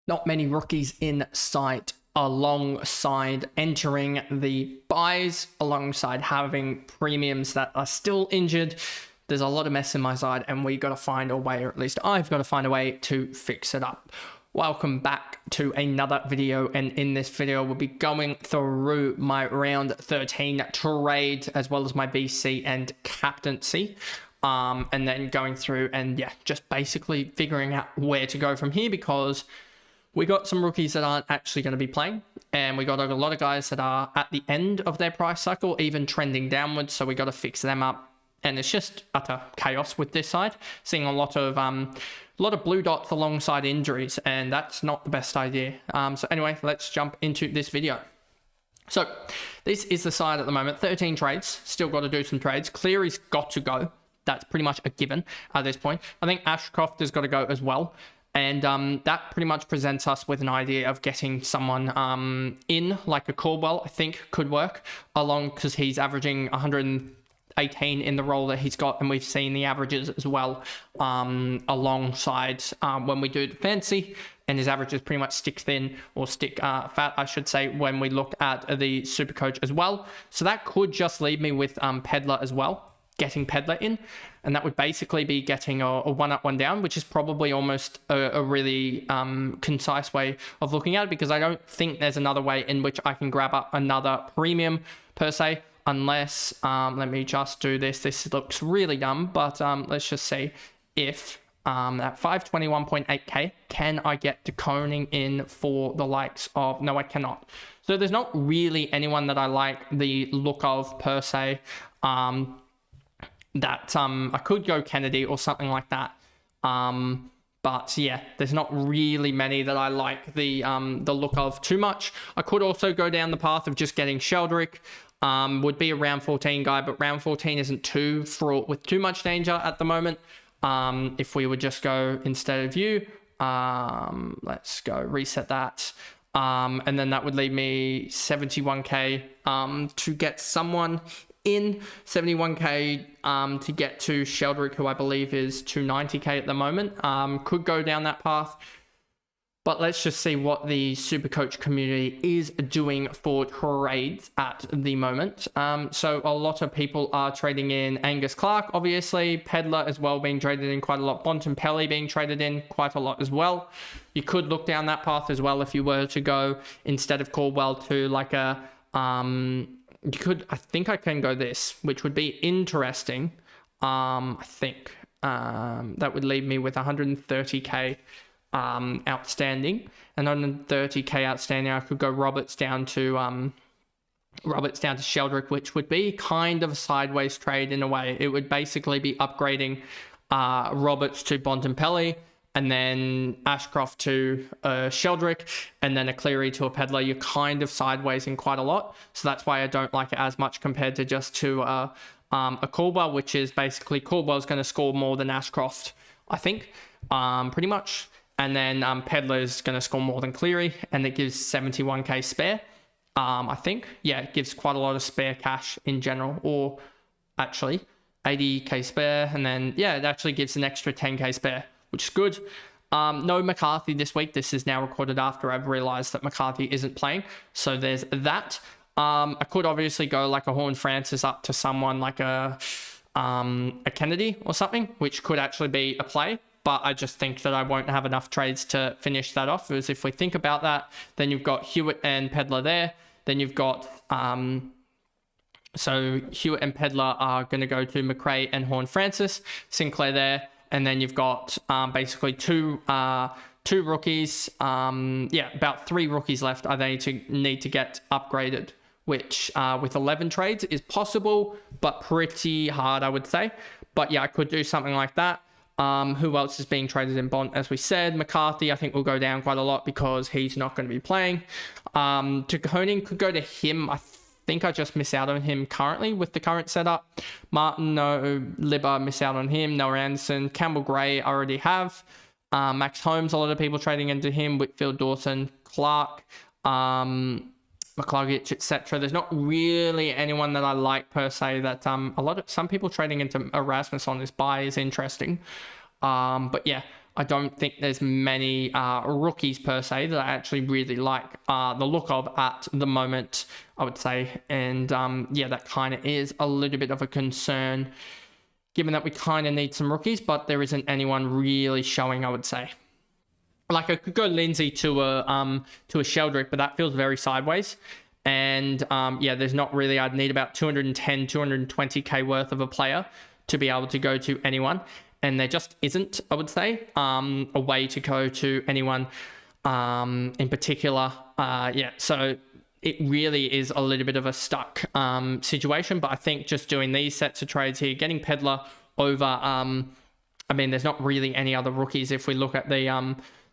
Not many rookies in sight alongside entering the buys, alongside having premiums that are still injured. There's a lot of mess in my side, and we got to find a way, or at least I've got to find a way to fix it up. Welcome back to another video, and in this video we'll be going through my round 13 trades as well as my VC and captaincy, and then going through and just basically figuring out where to go from here, because we got some rookies that aren't actually going to be playing, and we got a lot of guys that are at the end of their price cycle, even trending downwards, so we got to fix them up. And it's just utter chaos with this side, seeing a lot of blue dots alongside injuries, and that's not the best idea. So anyway, let's jump into this video. So this is the side at the moment, 13 trades, still got to do some trades. Cleary's got to go. That's pretty much a given at this point. I think Ashcroft has got to go as well. And that pretty much presents us with an idea of getting someone in, like a Caldwell, I think could work, along, because he's averaging 118 in the role that he's got, and we've seen the averages as well alongside when we do the fancy, and his averages pretty much stick thin, or stick fat, I should say, when we look at the SuperCoach as well. So that could just leave me with Peddler as well, getting Peddler in, and that would basically be getting a one up, one down, which is probably almost a really concise way of looking at it, because I don't think there's another way in which I can grab up another premium per se, unless, let me just do this. This looks really dumb, but let's just see if at 521.8k, can I get De Koning in for the likes of, no, I cannot. So there's not really anyone that I like the look of per se, that I could go Kennedy or something like that. But yeah, there's not really many that I like the look of too much. I could also go down the path of just getting Sheldrick. Would be a round 14 guy, but round 14 isn't too fraught with too much danger at the moment. If we would just go instead of you, let's go reset that. And then that would leave me 71k to get someone in, 71k to get to Sheldrick, who I believe is 290k at the moment. Could go down that path, but let's just see what the SuperCoach community is doing for trades at the moment. So a lot of people are trading in Angus Clark, obviously, Peddler as well being traded in quite a lot, Bontempelli being traded in quite a lot as well. You could look down that path as well if you were to go, instead of Caldwell, to like a you could, I think I can go this, which would be interesting. I think that would leave me with 130k outstanding, and on 30k outstanding, I could go Roberts down to Sheldrick, which would be kind of a sideways trade in a way. It would basically be upgrading Roberts to Bontempelli, and then Ashcroft to Sheldrick, and then a Cleary to a Peddler. You're kind of sideways in quite a lot, so that's why I don't like it as much compared to just to a Caldwell, which is basically Caldwell's going to score more than Ashcroft, I think, pretty much. And then Peddler's going to score more than Cleary, and it gives 71k spare, I think. Yeah, it gives quite a lot of spare cash in general, or actually 80k spare, and then, yeah, it actually gives an extra 10k spare, which is good. No McCarthy this week. This is now recorded after I've realized that McCarthy isn't playing, so there's that. I could obviously go like a Horne-Francis up to someone like a Kennedy or something, which could actually be a play. But I just think that I won't have enough trades to finish that off. Because if we think about that, then you've got Hewitt and Peddler there. Then you've got, so Hewitt and Peddler are going to go to McRae and Horne-Francis, Sinclair there. And then you've got basically two rookies. About 3 rookies left. They need to get upgraded, which with 11 trades is possible, but pretty hard, I would say. But yeah, I could do something like that. Who else is being traded in Bont? As we said, McCarthy, I think, will go down quite a lot because he's not going to be playing. De Koning could go to him. I think I just miss out on him currently with the current setup. Martin, no. Libba, miss out on him. Noah Anderson. Campbell Gray, I already have. Max Holmes, a lot of people trading into him. Whitfield, Dawson, Clark, McCluggage, etc. There's not really anyone that I like per se. That some people trading into Erasmus on this buy is interesting. But yeah, I don't think there's many rookies per se that I actually really like the look of at the moment, I would say. And yeah, that kind of is a little bit of a concern, given that we kind of need some rookies, but there isn't anyone really showing, I would say. Like, I could go Lindsay to a Sheldrick, but that feels very sideways. And yeah, there's not really, I'd need about 210, 220k worth of a player to be able to go to anyone. And there just isn't, I would say, a way to go to anyone in particular. Yeah, so it really is a little bit of a stuck situation. But I think just doing these sets of trades here, getting Peddler over, I mean, there's not really any other rookies if we look at the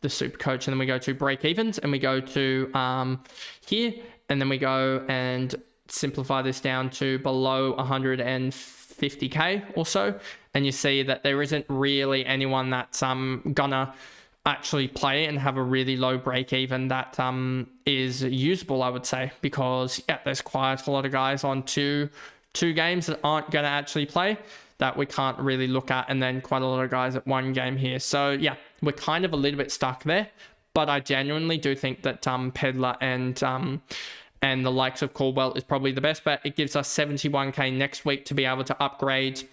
SuperCoach, and then we go to break evens, and we go to here, and then we go and simplify this down to below 150k or so, and you see that there isn't really anyone that's gonna actually play and have a really low break even that is usable, I would say, because yeah, there's quite a lot of guys on two games that aren't gonna actually play that we can't really look at, and then quite a lot of guys at one game here. So yeah, we're kind of a little bit stuck there, but I genuinely do think that Peddler and the likes of Caldwell is probably the best bet. It gives us 71k next week to be able to upgrade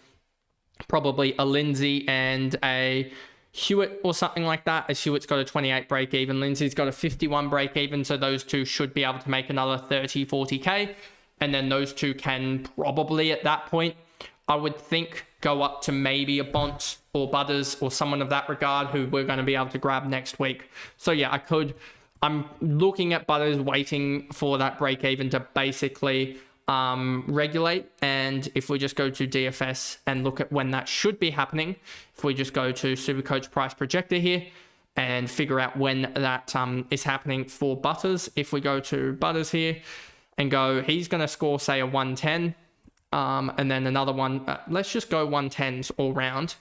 probably a Lindsay and a Hewitt or something like that, as Hewitt's got a 28 break even, Lindsay's got a 51 break even, so those two should be able to make another 30-40k, and then those two can probably at that point, I would think, go up to maybe a Bont or Butters or someone of that regard who we're going to be able to grab next week. So yeah, I'm looking at Butters, waiting for that break even to basically regulate. And if we just go to DFS and look at when that should be happening, if we just go to SuperCoach price projector here and figure out when that is happening for Butters, if we go to Butters here and go, he's going to score, say, a 110. And then another one, let's just go 110s all round.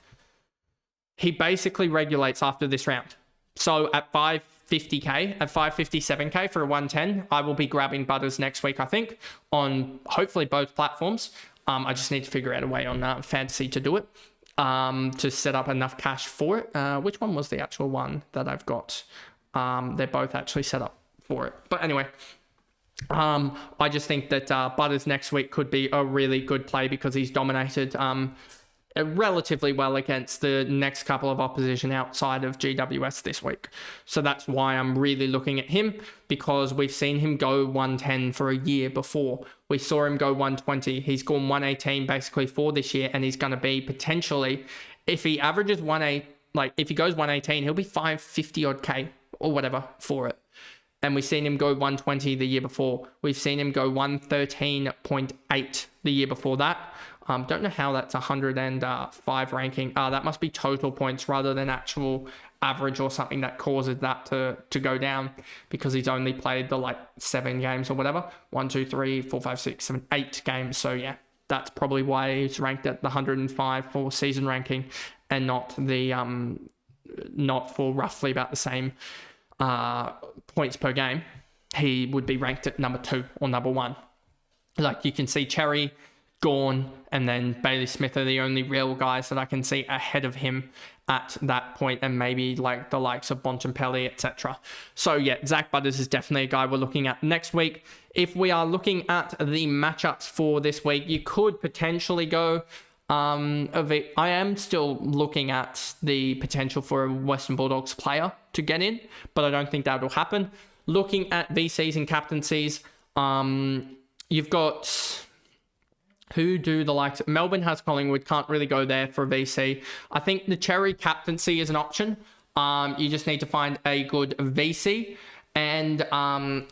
He basically regulates after this round. So at 550k, at 557k for a 110, I will be grabbing Butters next week, I think, on hopefully both platforms. I just need to figure out a way on Fantasy to do it, to set up enough cash for it. Which one was the actual one that I've got? They're both actually set up for it. But anyway, I just think that Butters next week could be a really good play because he's dominated relatively well against the next couple of opposition outside of GWS this week. So that's why I'm really looking at him, because we've seen him go 110 for a year before. We saw him go 120. He's gone 118 basically for this year, and he's going to be potentially, if he averages if he goes 118, he'll be 550 odd K or whatever for it. And we've seen him go 120 the year before. We've seen him go 113.8 the year before that. Don't know how that's 105 ranking. That must be total points rather than actual average or something that causes that to go down, because he's only played the 7 games or whatever. 1, 2, 3, 4, 5, 6, 7, 8 games. So yeah, that's probably why he's ranked at the 105 for season ranking and not for roughly about the same points per game. He would be ranked at number 2 or number 1. Like, you can see Cherry, Gorn, and then Bailey Smith are the only real guys that I can see ahead of him at that point, and maybe the likes of Bontempelli, etc. So yeah, Zach Butters is definitely a guy we're looking at next week. If we are looking at the matchups for this week, you could potentially go I am still looking at the potential for a Western Bulldogs player to get in, but I don't think that will happen. Looking at VCs and captaincies, you've got who do the likes of Melbourne has Collingwood, can't really go there for a VC. I think the Cherry captaincy is an option. You just need to find a good VC. And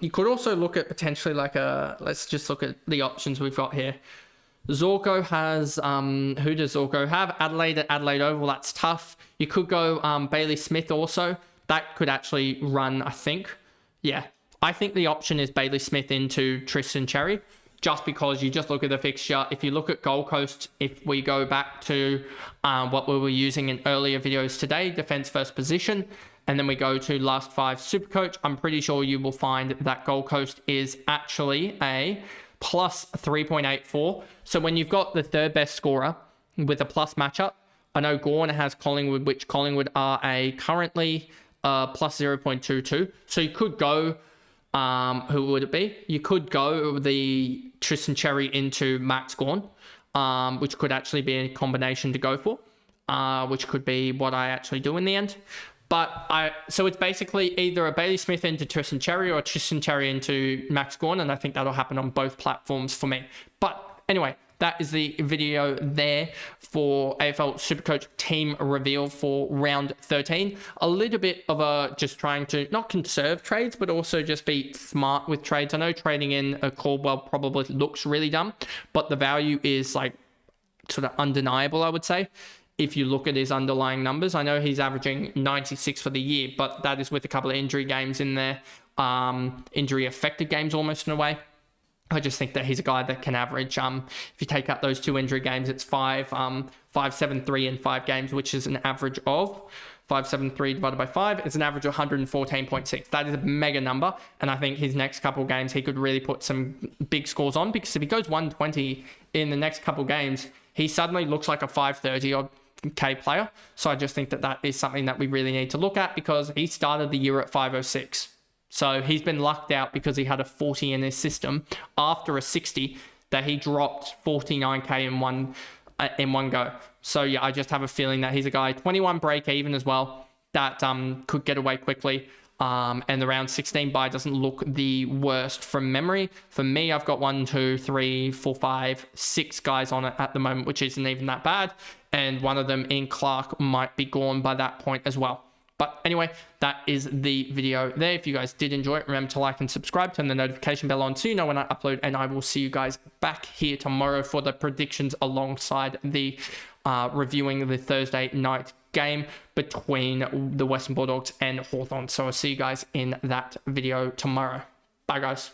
you could also look at potentially let's just look at the options we've got here. Zorko has, who does Zorko have? Adelaide at Adelaide Oval, that's tough. You could go Bailey Smith also. That could actually run, I think. Yeah, I think the option is Bailey Smith into Tristan Cherry, just because you just look at the fixture. If you look at Gold Coast, if we go back to what we were using in earlier videos today, defense first position, and then we go to last 5 SuperCoach, I'm pretty sure you will find that Gold Coast is actually a plus 3.84. So when you've got the third best scorer with a plus matchup, I know Gorn has Collingwood, which Collingwood are currently plus 0.22. So you could go, who would it be? You could go the Tristan Cherry into Max Gorn, which could actually be a combination to go for, which could be what I actually do in the end. So it's basically either a Bailey Smith into Tristan Cherry or Tristan Cherry into Max Gorn, and I think that'll happen on both platforms for me. But anyway, that is the video there for AFL Supercoach team reveal for round 13. A little bit of a just trying to not conserve trades, but also just be smart with trades. I know trading in a Caldwell probably looks really dumb, but the value is like sort of undeniable, I would say. If you look at his underlying numbers, I know he's averaging 96 for the year, but that is with a couple of injury games in there, injury affected games almost in a way. I just think that he's a guy that can average, if you take out those 2 injury games, it's 573 in 5 games, which is an average of 573 divided by 5. It's an average of 114.6. That is a mega number. And I think his next couple of games, he could really put some big scores on, because if he goes 120 in the next couple of games, he suddenly looks like a 530 odd K player. So I just think that that is something that we really need to look at, because he started the year at 506. So he's been lucked out because he had a 40 in his system after a 60 that he dropped 49K in one go. So yeah, I just have a feeling that he's a guy 21 break even as well that could get away quickly. And the round 16 buy doesn't look the worst from memory. For me, I've got 1, 2, 3, 4, 5, 6 guys on it at the moment, which isn't even that bad. And one of them in Clark might be gone by that point as well. But anyway, that is the video there. If you guys did enjoy it, remember to like and subscribe, turn the notification bell on so you know when I upload, and I will see you guys back here tomorrow for the predictions alongside the reviewing the Thursday night game between the Western Bulldogs and Hawthorn. So I'll see you guys in that video tomorrow. Bye guys.